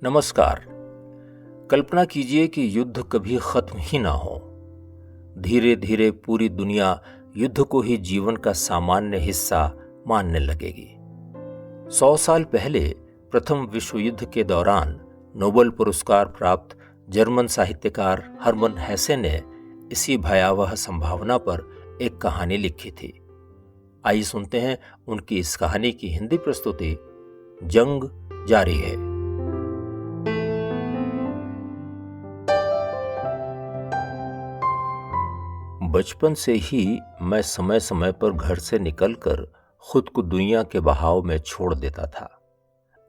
नमस्कार। कल्पना कीजिए कि युद्ध कभी खत्म ही ना हो। धीरे धीरे पूरी दुनिया युद्ध को ही जीवन का सामान्य हिस्सा मानने लगेगी। 100 साल पहले प्रथम विश्व युद्ध के दौरान नोबेल पुरस्कार प्राप्त जर्मन साहित्यकार हरमन हेसे ने इसी भयावह संभावना पर एक कहानी लिखी थी। आइए सुनते हैं उनकी इस कहानी की हिंदी प्रस्तुति। जंग जारी है। बचपन से ही मैं समय समय पर घर से निकलकर खुद को दुनिया के बहाव में छोड़ देता था।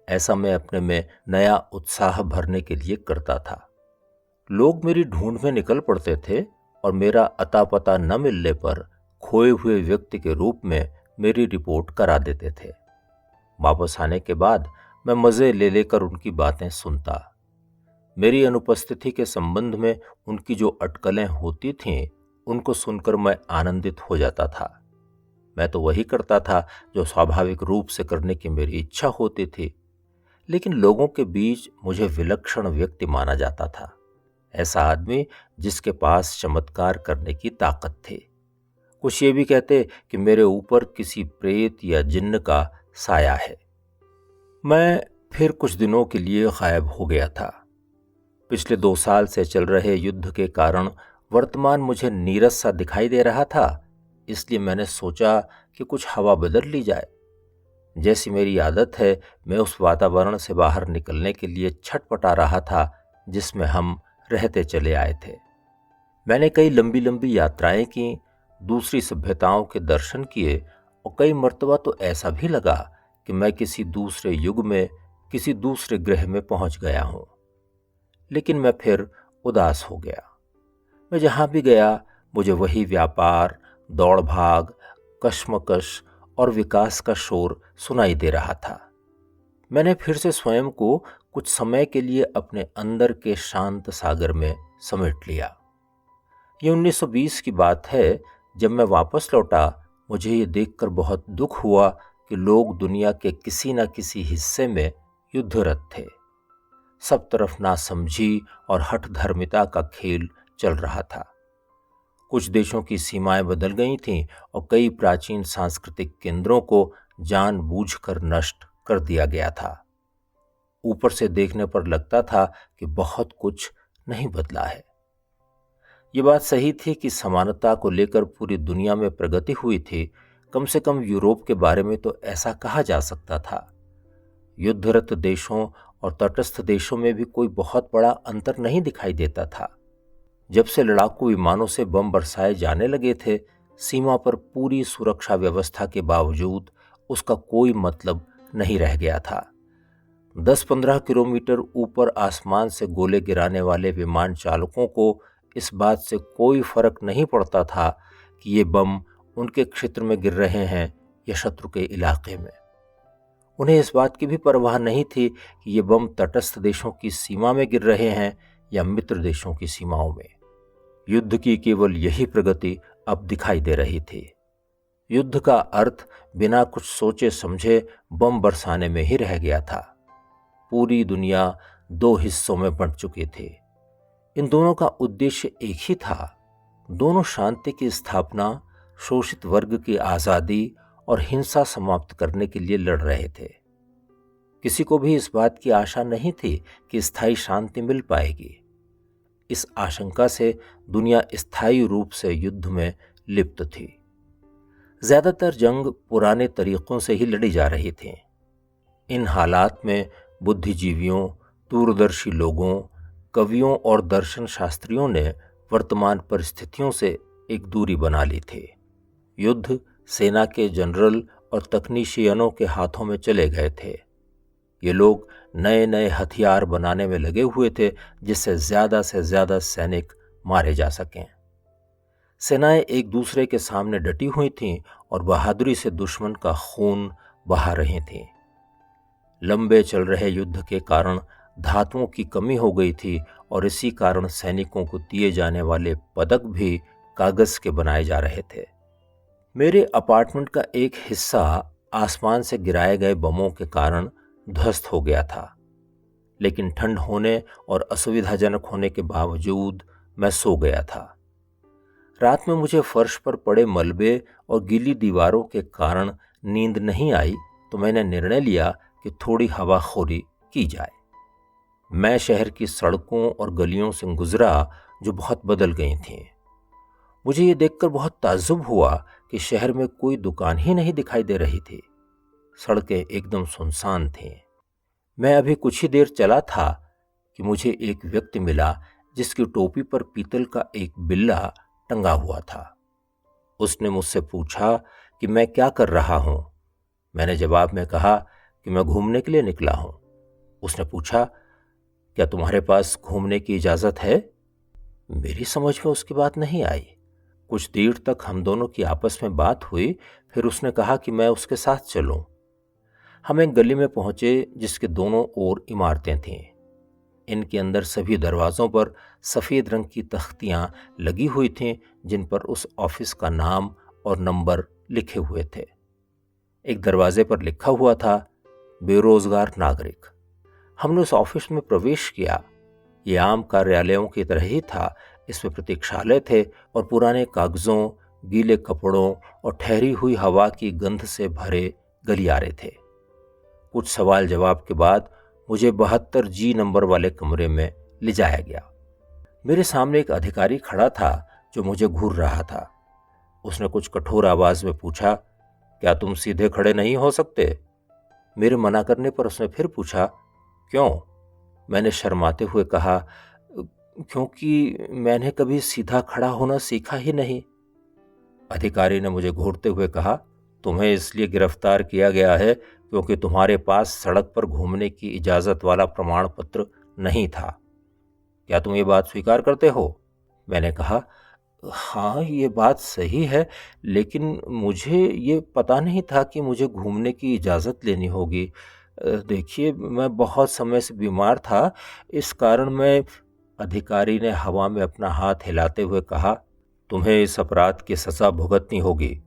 ऐसा मैं अपने में नया उत्साह भरने के लिए करता था। लोग मेरी ढूंढ में निकल पड़ते थे और मेरा अता पता न मिलने पर खोए हुए व्यक्ति के रूप में मेरी रिपोर्ट करा देते थे। वापस आने के बाद मैं मजे ले लेकर उनकी बातें सुनता। मेरी अनुपस्थिति के संबंध में उनकी जो अटकलें होती थीं, उनको सुनकर मैं आनंदित हो जाता था। मैं तो वही करता था जो स्वाभाविक रूप से करने की मेरी इच्छा होती थी, लेकिन लोगों के बीच मुझे विलक्षण व्यक्ति माना जाता था। ऐसा आदमी जिसके पास चमत्कार करने की ताकत थी। कुछ ये भी कहते कि मेरे ऊपर किसी प्रेत या जिन्न का साया है। मैं फिर कुछ दिनों के लिए गायब हो गया था। पिछले 2 साल से चल रहे युद्ध के कारण वर्तमान मुझे नीरस सा दिखाई दे रहा था, इसलिए मैंने सोचा कि कुछ हवा बदल ली जाए। जैसी मेरी आदत है, मैं उस वातावरण से बाहर निकलने के लिए छटपटा रहा था जिसमें हम रहते चले आए थे। मैंने कई लंबी लंबी यात्राएं की, दूसरी सभ्यताओं के दर्शन किए और कई मर्तबा तो ऐसा भी लगा कि मैं किसी दूसरे युग में, किसी दूसरे ग्रह में पहुंच गया हूं। लेकिन मैं फिर उदास हो गया। मैं जहां भी गया मुझे वही व्यापार, दौड़ भाग, कश्मकश और विकास का शोर सुनाई दे रहा था। मैंने फिर से स्वयं को कुछ समय के लिए अपने अंदर के शांत सागर में समेट लिया। ये 1920 की बात है। जब मैं वापस लौटा, मुझे ये देखकर बहुत दुख हुआ कि लोग दुनिया के किसी न किसी हिस्से में युद्धरत थे। सब तरफ नासमझी और हठधर्मिता का खेल चल रहा था। कुछ देशों की सीमाएं बदल गई थीं और कई प्राचीन सांस्कृतिक केंद्रों को जानबूझकर नष्ट कर दिया गया था। ऊपर से देखने पर लगता था कि बहुत कुछ नहीं बदला है। ये बात सही थी कि समानता को लेकर पूरी दुनिया में प्रगति हुई थी। कम से कम यूरोप के बारे में तो ऐसा कहा जा सकता था। युद्धरत देशों और तटस्थ देशों में भी कोई बहुत बड़ा अंतर नहीं दिखाई देता था। जब से लड़ाकू विमानों से बम बरसाए जाने लगे थे, सीमा पर पूरी सुरक्षा व्यवस्था के बावजूद उसका कोई मतलब नहीं रह गया था। 10-15 किलोमीटर ऊपर आसमान से गोले गिराने वाले विमान चालकों को इस बात से कोई फर्क नहीं पड़ता था कि ये बम उनके क्षेत्र में गिर रहे हैं या शत्रु के इलाके में। उन्हें इस बात की भी परवाह नहीं थी कि ये बम तटस्थ देशों की सीमा में गिर रहे हैं या मित्र देशों की सीमाओं में। युद्ध की केवल यही प्रगति अब दिखाई दे रही थी। युद्ध का अर्थ बिना कुछ सोचे समझे बम बरसाने में ही रह गया था। पूरी दुनिया 2 हिस्सों में बंट चुकी थी। इन दोनों का उद्देश्य एक ही था। दोनों शांति की स्थापना, शोषित वर्ग की आज़ादी और हिंसा समाप्त करने के लिए लड़ रहे थे। किसी को भी इस बात की आशा नहीं थी कि स्थायी शांति मिल पाएगी। इस आशंका से दुनिया स्थायी रूप से युद्ध में लिप्त थी। ज्यादातर जंग पुराने तरीकों से ही लड़ी जा रही थी। इन हालात में बुद्धिजीवियों, दूरदर्शी लोगों, कवियों और दर्शन शास्त्रियों ने वर्तमान परिस्थितियों से एक दूरी बना ली थी। युद्ध सेना के जनरल और तकनीशियनों के हाथों में चले गए थे। ये लोग नए नए हथियार बनाने में लगे हुए थे जिससे से ज्यादा सैनिक मारे जा सकें। सेनाएं एक दूसरे के सामने डटी हुई थीं और बहादुरी से दुश्मन का खून बहा रही थीं। लंबे चल रहे युद्ध के कारण धातुओं की कमी हो गई थी और इसी कारण सैनिकों को दिए जाने वाले पदक भी कागज के बनाए जा रहे थे। मेरे अपार्टमेंट का एक हिस्सा आसमान से गिराए गए बमों के कारण ध्वस्त हो गया था। लेकिन ठंड होने और असुविधाजनक होने के बावजूद मैं सो गया था। रात में मुझे फर्श पर पड़े मलबे और गीली दीवारों के कारण नींद नहीं आई, तो मैंने निर्णय लिया कि थोड़ी हवाखोरी की जाए। मैं शहर की सड़कों और गलियों से गुजरा जो बहुत बदल गई थीं। मुझे ये देखकर बहुत ताज्जुब हुआ कि शहर में कोई दुकान ही नहीं दिखाई दे रही थी। सड़कें एकदम सुनसान थीं। मैं अभी कुछ ही देर चला था कि मुझे एक व्यक्ति मिला जिसकी टोपी पर पीतल का एक बिल्ला टंगा हुआ था। उसने मुझसे पूछा कि मैं क्या कर रहा हूं। मैंने जवाब में कहा कि मैं घूमने के लिए निकला हूं। उसने पूछा, क्या तुम्हारे पास घूमने की इजाजत है? मेरी समझ में उसकी बात नहीं आई। कुछ देर तक हम दोनों की आपस में बात हुई, फिर उसने कहा कि मैं उसके साथ चलूं। हम एक गली में पहुंचे जिसके दोनों ओर इमारतें थीं। इनके अंदर सभी दरवाजों पर सफेद रंग की तख्तियां लगी हुई थीं, जिन पर उस ऑफिस का नाम और नंबर लिखे हुए थे। एक दरवाजे पर लिखा हुआ था, बेरोजगार नागरिक। हमने उस ऑफिस में प्रवेश किया। ये आम कार्यालयों की तरह ही था। इसमें प्रतीक्षालय थे और पुराने कागजों, गीले कपड़ों और ठहरी हुई हवा की गंध से भरे गलियारे थे। कुछ सवाल जवाब के बाद मुझे 72 जी नंबर वाले कमरे में ले जाया गया। मेरे सामने एक अधिकारी खड़ा था जो मुझे घूर रहा था। उसने कुछ कठोर आवाज में पूछा, क्या तुम सीधे खड़े नहीं हो सकते? मेरे मना करने पर उसने फिर पूछा, क्यों? मैंने शर्माते हुए कहा, क्योंकि मैंने कभी सीधा खड़ा होना सीखा ही नहीं। अधिकारी ने मुझे घूरते हुए कहा, तुम्हें इसलिए गिरफ्तार किया गया है क्योंकि तुम्हारे पास सड़क पर घूमने की इजाजत वाला प्रमाण पत्र नहीं था। क्या तुम ये बात स्वीकार करते हो? मैंने कहा, हाँ, ये बात सही है, लेकिन मुझे ये पता नहीं था कि मुझे घूमने की इजाज़त लेनी होगी। देखिए, मैं बहुत समय से बीमार था, इस कारण मैं। अधिकारी ने हवा में अपना हाथ हिलाते हुए कहा, तुम्हें इस अपराध की सज़ा भुगतनी होगी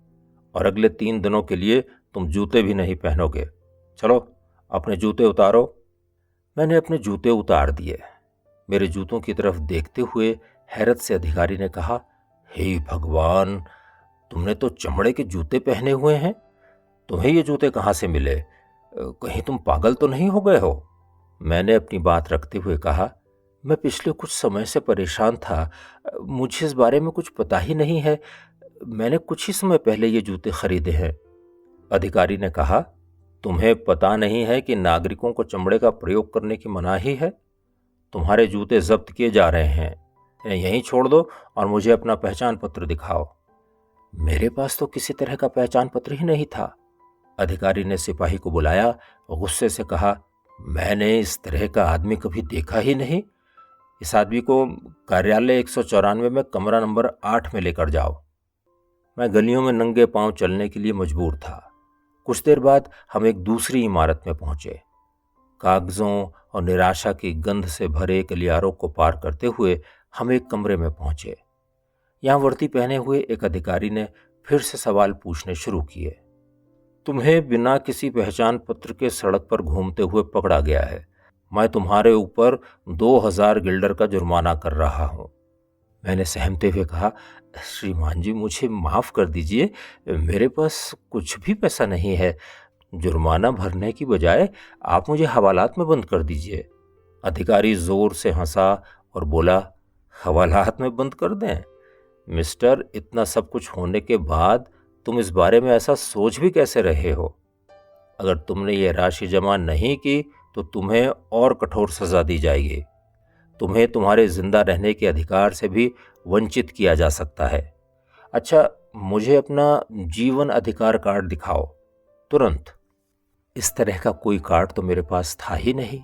और अगले 3 दिनों के लिए तुम जूते भी नहीं पहनोगे। चलो, अपने जूते उतारो। मैंने अपने जूते उतार दिए। मेरे जूतों की तरफ देखते हुए हैरत से अधिकारी ने कहा, हे भगवान, तुमने तो चमड़े के जूते पहने हुए हैं। तुम्हें ये जूते कहाँ से मिले? कहीं तुम पागल तो नहीं हो गए हो? मैंने अपनी बात रखते हुए कहा, मैं पिछले कुछ समय से परेशान था। मुझे इस बारे में कुछ पता ही नहीं है। मैंने कुछ ही समय पहले ये जूते खरीदे हैं। अधिकारी ने कहा, तुम्हें पता नहीं है कि नागरिकों को चमड़े का प्रयोग करने की मनाही है? तुम्हारे जूते जब्त किए जा रहे हैं। इन्हें यहीं छोड़ दो और मुझे अपना पहचान पत्र दिखाओ। मेरे पास तो किसी तरह का पहचान पत्र ही नहीं था। अधिकारी ने सिपाही को बुलाया और गुस्से से कहा, मैंने इस तरह का आदमी कभी देखा ही नहीं। इस आदमी को कार्यालय 194 में कमरा नंबर 8 में लेकर जाओ। मैं गलियों में नंगे पांव चलने के लिए मजबूर था। कुछ देर बाद हम एक दूसरी इमारत में पहुंचे। कागजों और निराशा की गंध से भरे गलियारों को पार करते हुए हम एक कमरे में पहुंचे। यहां वर्दी पहने हुए एक अधिकारी ने फिर से सवाल पूछने शुरू किए। तुम्हें बिना किसी पहचान पत्र के सड़क पर घूमते हुए पकड़ा गया है। मैं तुम्हारे ऊपर 2000 गिल्डर का जुर्माना कर रहा हूं। मैंने सहमते हुए कहा, श्रीमान जी, मुझे माफ कर दीजिए, मेरे पास कुछ भी पैसा नहीं है। जुर्माना भरने की बजाय आप मुझे हवालात में बंद कर दीजिए। अधिकारी जोर से हंसा और बोला, हवालात में बंद कर दें? मिस्टर, इतना सब कुछ होने के बाद तुम इस बारे में ऐसा सोच भी कैसे रहे हो? अगर तुमने ये राशि जमा नहीं की तो तुम्हें और कठोर सजा दी जाएगी। तुम्हें तुम्हारे जिंदा रहने के अधिकार से भी वंचित किया जा सकता है। अच्छा, मुझे अपना जीवन अधिकार कार्ड दिखाओ, तुरंत। इस तरह का कोई कार्ड तो मेरे पास था ही नहीं।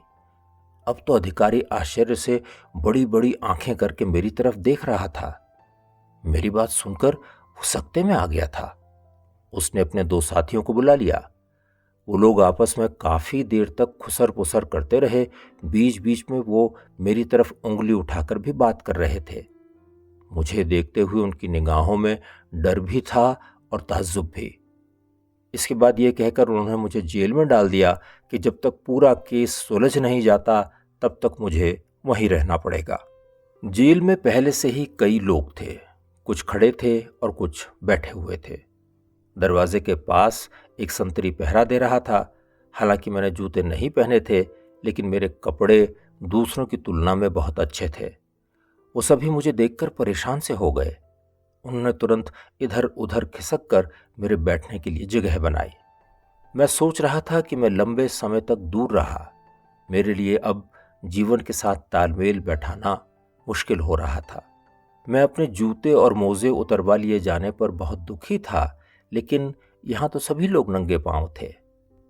अब तो अधिकारी आश्चर्य से बड़ी बड़ी आंखें करके मेरी तरफ देख रहा था। मेरी बात सुनकर वो सकते में आ गया था। उसने अपने 2 साथियों को बुला लिया। वो लोग आपस में काफी देर तक खुसर पुसर करते रहे। बीच बीच में वो मेरी तरफ उंगली उठाकर भी बात कर रहे थे। मुझे देखते हुए उनकी निगाहों में डर भी था और ताज्जुब भी। इसके बाद ये कहकर उन्होंने मुझे जेल में डाल दिया कि जब तक पूरा केस सुलझ नहीं जाता तब तक मुझे वहीं रहना पड़ेगा। जेल में पहले से ही कई लोग थे, कुछ खड़े थे और कुछ बैठे हुए थे। दरवाजे के पास एक संतरी पहरा दे रहा था। हालांकि मैंने जूते नहीं पहने थे, लेकिन मेरे कपड़े दूसरों की तुलना में बहुत अच्छे थे। वो सभी मुझे देखकर परेशान से हो गए। उन्होंने तुरंत इधर उधर खिसक कर मेरे बैठने के लिए जगह बनाई। मैं सोच रहा था कि मैं लंबे समय तक दूर रहा, मेरे लिए अब जीवन के साथ तालमेल बैठाना मुश्किल हो रहा था। मैं अपने जूते और मोजे उतरवा लिए जाने पर बहुत दुखी था, लेकिन यहाँ तो सभी लोग नंगे पांव थे।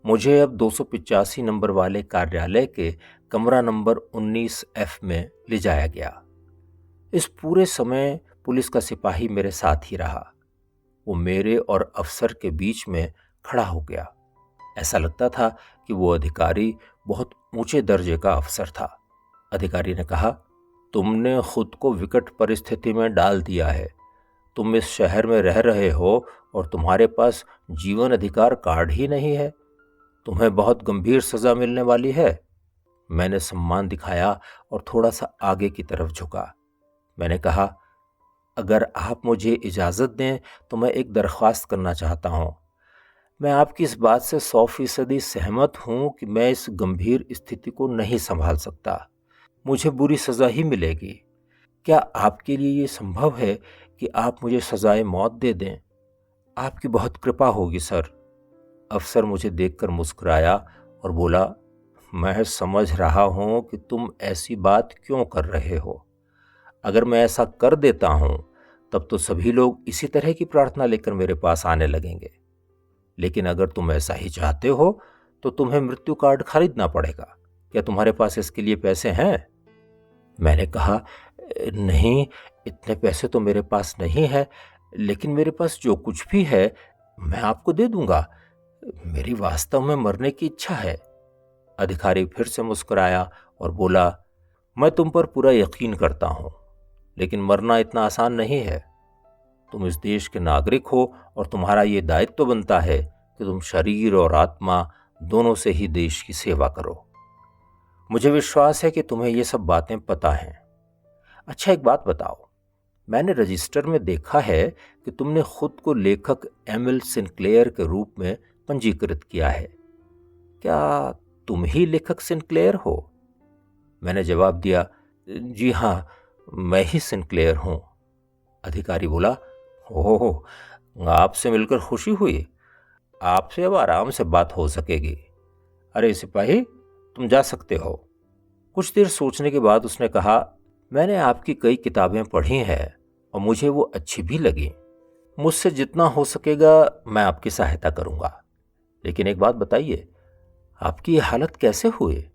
मुझे अब 285 नंबर वाले कार्यालय के कमरा नंबर 19F में ले जाया गया। इस पूरे समय पुलिस का सिपाही मेरे साथ ही रहा। वो मेरे और अफसर के बीच में खड़ा हो गया। ऐसा लगता था कि वो अधिकारी बहुत ऊंचे दर्जे का अफसर था। अधिकारी ने कहा, तुमने खुद को विकट परिस्थिति में डाल दिया है। तुम इस शहर में रह रहे हो और तुम्हारे पास जीवन अधिकार कार्ड ही नहीं है। तुम्हें बहुत गंभीर सजा मिलने वाली है। मैंने सम्मान दिखाया और थोड़ा सा आगे की तरफ झुका। मैंने कहा, अगर आप मुझे इजाज़त दें तो मैं एक दरख्वास्त करना चाहता हूं। मैं आपकी इस बात से 100% सहमत हूं कि मैं इस गंभीर स्थिति को नहीं संभाल सकता। मुझे बुरी सज़ा ही मिलेगी। क्या आपके लिए ये संभव है कि आप मुझे सजाए मौत दे दें? आपकी बहुत कृपा होगी सर। अफसर मुझे देखकर मुस्कुराया और बोला, मैं समझ रहा हूं कि तुम ऐसी बात क्यों कर रहे हो। अगर मैं ऐसा कर देता हूं तब तो सभी लोग इसी तरह की प्रार्थना लेकर मेरे पास आने लगेंगे। लेकिन अगर तुम ऐसा ही चाहते हो तो तुम्हें मृत्यु कार्ड खरीदना पड़ेगा। क्या तुम्हारे पास इसके लिए पैसे हैं? मैंने कहा, नहीं, इतने पैसे तो मेरे पास नहीं है, लेकिन मेरे पास जो कुछ भी है मैं आपको दे दूंगा। मेरी वास्तव में मरने की इच्छा है। अधिकारी फिर से मुस्कुराया और बोला, मैं तुम पर पूरा यकीन करता हूं, लेकिन मरना इतना आसान नहीं है। तुम इस देश के नागरिक हो और तुम्हारा ये दायित्व बनता है कि तुम शरीर और आत्मा दोनों से ही देश की सेवा करो। मुझे विश्वास है कि तुम्हें ये सब बातें पता हैं। अच्छा, एक बात बताओ, मैंने रजिस्टर में देखा है कि तुमने खुद को लेखक एमिल सिंक्लेयर के रूप में पंजीकृत किया है। क्या तुम ही लेखक सिंक्लेयर हो? मैंने जवाब दिया, जी हाँ, मैं ही सिंक्लेयर हूं। अधिकारी बोला, ओह, आपसे मिलकर खुशी हुई। आपसे अब आराम से बात हो सकेगी। अरे सिपाही, तुम जा सकते हो। कुछ देर सोचने के बाद उसने कहा, मैंने आपकी कई किताबें पढ़ी हैं और मुझे वो अच्छी भी लगी। मुझसे जितना हो सकेगा मैं आपकी सहायता करूंगा। लेकिन एक बात बताइए, आपकी ये हालत कैसे हुई?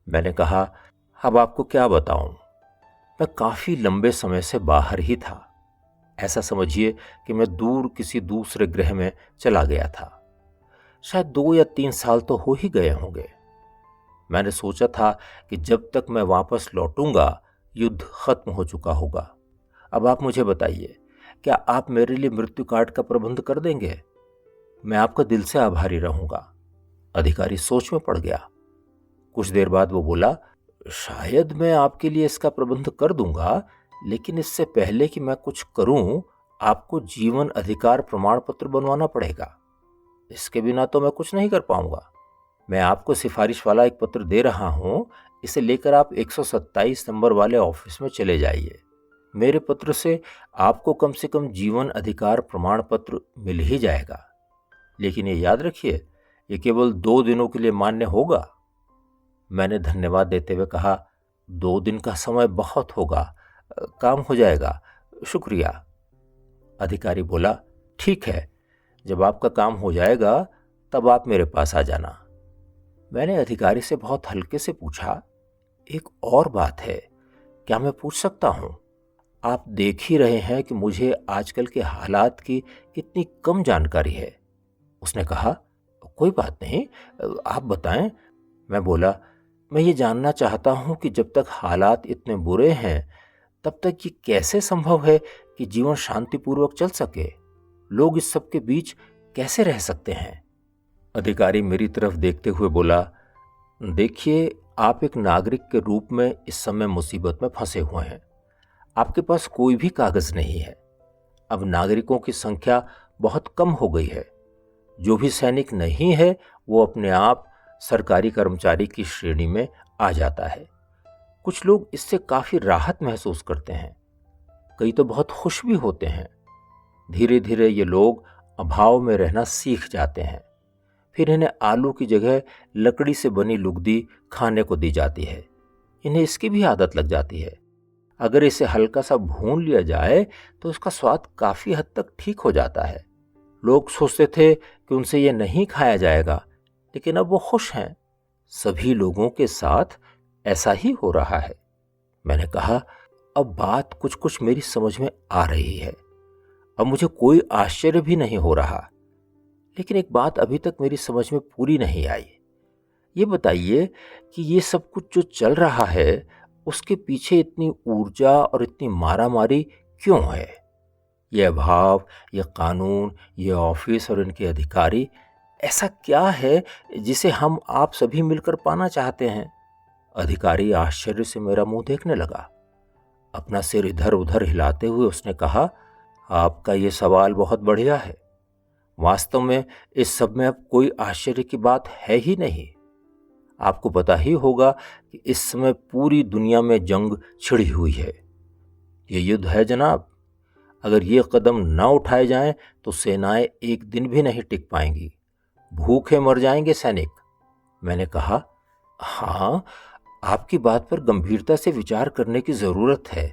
मैंने कहा, अब आपको क्या बताऊं, मैं काफी लंबे समय से बाहर ही था। ऐसा समझिए कि मैं दूर किसी दूसरे ग्रह में चला गया था। शायद 2 या 3 साल तो हो ही गए होंगे। मैंने सोचा था कि जब तक मैं वापस लौटूंगा युद्ध खत्म हो चुका होगा। अब आप मुझे बताइए, क्या आप मेरे लिए मृत्यु कार्ड का प्रबंध कर देंगे? मैं आपका दिल से आभारी रहूंगा। अधिकारी सोच में पड़ गया। कुछ देर बाद वो बोला, शायद मैं आपके लिए इसका प्रबंध कर दूंगा, लेकिन इससे पहले कि मैं कुछ करूं, आपको जीवन अधिकार प्रमाण पत्र बनवाना पड़ेगा। इसके बिना तो मैं कुछ नहीं कर पाऊंगा। मैं आपको सिफारिश वाला एक पत्र दे रहा हूं, इसे लेकर आप 127 नंबर वाले ऑफिस में चले जाइए। मेरे पत्र से आपको कम से कम जीवन अधिकार प्रमाण पत्र मिल ही जाएगा। लेकिन ये याद रखिए, ये केवल 2 दिनों के लिए मान्य होगा। मैंने धन्यवाद देते हुए कहा, 2 दिन का समय बहुत होगा, काम हो जाएगा, शुक्रिया। अधिकारी बोला, ठीक है, जब आपका काम हो जाएगा तब आप मेरे पास आ जाना। मैंने अधिकारी से बहुत हल्के से पूछा, एक और बात है, क्या मैं पूछ सकता हूं? आप देख ही रहे हैं कि मुझे आजकल के हालात की कितनी कम जानकारी है। उसने कहा, कोई बात नहीं, आप बताएं। मैं बोला, मैं ये जानना चाहता हूं कि जब तक हालात इतने बुरे हैं तब तक ये कैसे संभव है कि जीवन शांतिपूर्वक चल सके? लोग इस सब के बीच कैसे रह सकते हैं? अधिकारी मेरी तरफ देखते हुए बोला, देखिए, आप एक नागरिक के रूप में इस समय मुसीबत में फंसे हुए हैं। आपके पास कोई भी कागज नहीं है। अब नागरिकों की संख्या बहुत कम हो गई है। जो भी सैनिक नहीं है वो अपने आप सरकारी कर्मचारी की श्रेणी में आ जाता है। कुछ लोग इससे काफी राहत महसूस करते हैं, कई तो बहुत खुश भी होते हैं। धीरे धीरे ये लोग अभाव में रहना सीख जाते हैं। फिर इन्हें आलू की जगह लकड़ी से बनी लुगदी खाने को दी जाती है। इन्हें इसकी भी आदत लग जाती है। अगर इसे हल्का सा भून लिया जाए तो इसका स्वाद काफी हद तक ठीक हो जाता है। लोग सोचते थे कि उनसे यह नहीं खाया जाएगा, लेकिन अब वो खुश हैं। सभी लोगों के साथ ऐसा ही हो रहा है। मैंने कहा, अब बात कुछ कुछ मेरी समझ में आ रही है। अब मुझे कोई आश्चर्य भी नहीं हो रहा। लेकिन एक बात अभी तक मेरी समझ में पूरी नहीं आई। ये बताइए कि ये सब कुछ जो चल रहा है उसके पीछे इतनी ऊर्जा और इतनी मारामारी क्यों है? ये अभाव, ये कानून, ये ऑफिस और इनके अधिकारी, ऐसा क्या है जिसे हम आप सभी मिलकर पाना चाहते हैं? अधिकारी आश्चर्य से मेरा मुंह देखने लगा। अपना सिर इधर उधर हिलाते हुए उसने कहा, आपका ये सवाल बहुत बढ़िया है। वास्तव में इस सब में अब कोई आश्चर्य की बात है ही नहीं। आपको पता ही होगा कि इस समय पूरी दुनिया में जंग छिड़ी हुई है। ये युद्ध है जनाब। अगर ये कदम न उठाए जाएं तो सेनाएं एक दिन भी नहीं टिक पाएंगी। भूखे मर जाएंगे सैनिक। मैंने कहा, हाँ, आपकी बात पर गंभीरता से विचार करने की जरूरत है।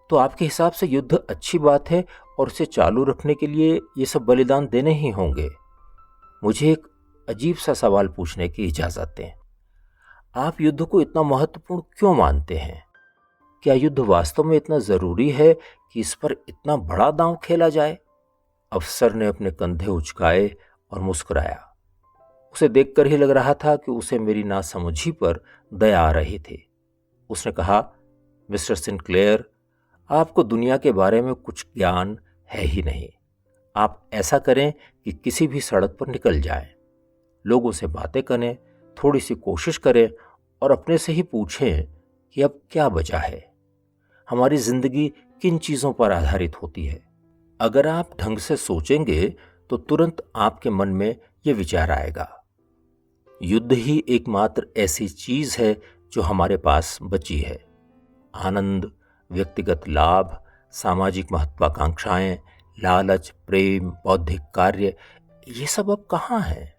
तो आपके हिसाब से युद्ध अच्छी बात है और उसे चालू रखने के लिए ये सब बलिदान देने ही होंगे। मुझे एक अजीब सा सवाल पूछने की इजाजत दें। आप युद्ध को इतना महत्वपूर्ण क्यों मानते हैं? क्या युद्ध वास्तव में इतना जरूरी है कि इस पर इतना बड़ा दांव खेला जाए? अफसर ने अपने कंधे उचकाए और मुस्कुराया। उसे देखकर ही लग रहा था कि उसे मेरी नासमझी पर दया आ रही थी। उसने कहा, मिस्टर सिंक्लेयर, आपको दुनिया के बारे में कुछ ज्ञान है ही नहीं। आप ऐसा करें कि किसी भी सड़क पर निकल जाएं, लोगों से बातें करें, थोड़ी सी कोशिश करें और अपने से ही पूछें कि अब क्या बचा है। हमारी जिंदगी किन चीजों पर आधारित होती है? अगर आप ढंग से सोचेंगे तो तुरंत आपके मन में यह विचार आएगा, युद्ध ही एकमात्र ऐसी चीज है जो हमारे पास बची है। आनंद, व्यक्तिगत लाभ, सामाजिक महत्वाकांक्षाएं, लालच, प्रेम, बौद्धिक कार्य, ये सब अब कहाँ है?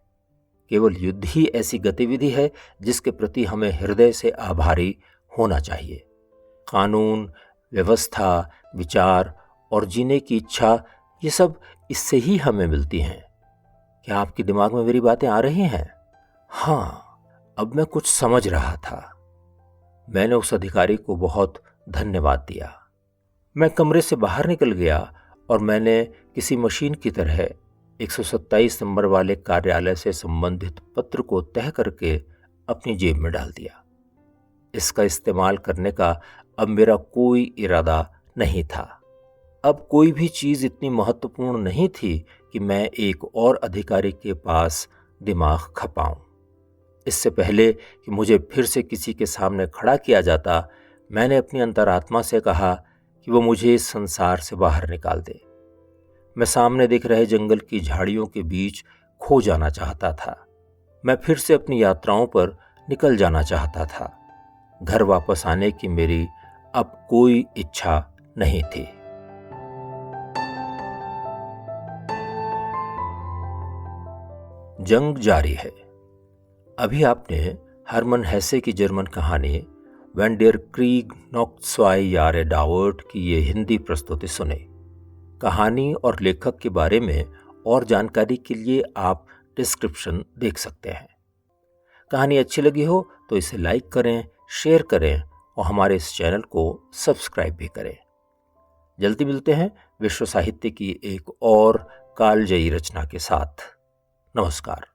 केवल युद्ध ही ऐसी गतिविधि है जिसके प्रति हमें हृदय से आभारी होना चाहिए। कानून, व्यवस्था, विचार और जीने की इच्छा, ये सब इससे ही हमें मिलती हैं। क्या आपके दिमाग में मेरी बातें आ रही हैं? हाँ, अब मैं कुछ समझ रहा था। मैंने उस अधिकारी को बहुत धन्यवाद दिया। मैं कमरे से बाहर निकल गया और मैंने किसी मशीन की तरह 127 नंबर वाले कार्यालय से संबंधित पत्र को तह करके अपनी जेब में डाल दिया। इसका इस्तेमाल करने का अब मेरा कोई इरादा नहीं था। अब कोई भी चीज इतनी महत्वपूर्ण नहीं थी कि मैं एक और अधिकारी के पास दिमाग खपाऊं। इससे पहले कि मुझे फिर से किसी के सामने खड़ा किया जाता, मैंने अपनी अंतरात्मा से कहा कि वो मुझे इस संसार से बाहर निकाल दे। मैं सामने दिख रहे जंगल की झाड़ियों के बीच खो जाना चाहता था। मैं फिर से अपनी यात्राओं पर निकल जाना चाहता था। घर वापस आने की मेरी अब कोई इच्छा नहीं थी। जंग जारी है। अभी आपने हरमन हेसे की जर्मन कहानी वेन डेर क्रीग नॉक्ट zwei Jahre dauert की ये हिंदी प्रस्तुति सुने। कहानी और लेखक के बारे में और जानकारी के लिए आप डिस्क्रिप्शन देख सकते हैं। कहानी अच्छी लगी हो तो इसे लाइक करें, शेयर करें और हमारे इस चैनल को सब्सक्राइब भी करें। जल्दी मिलते हैं विश्व साहित्य की एक और कालजयी रचना के साथ। नमस्कार।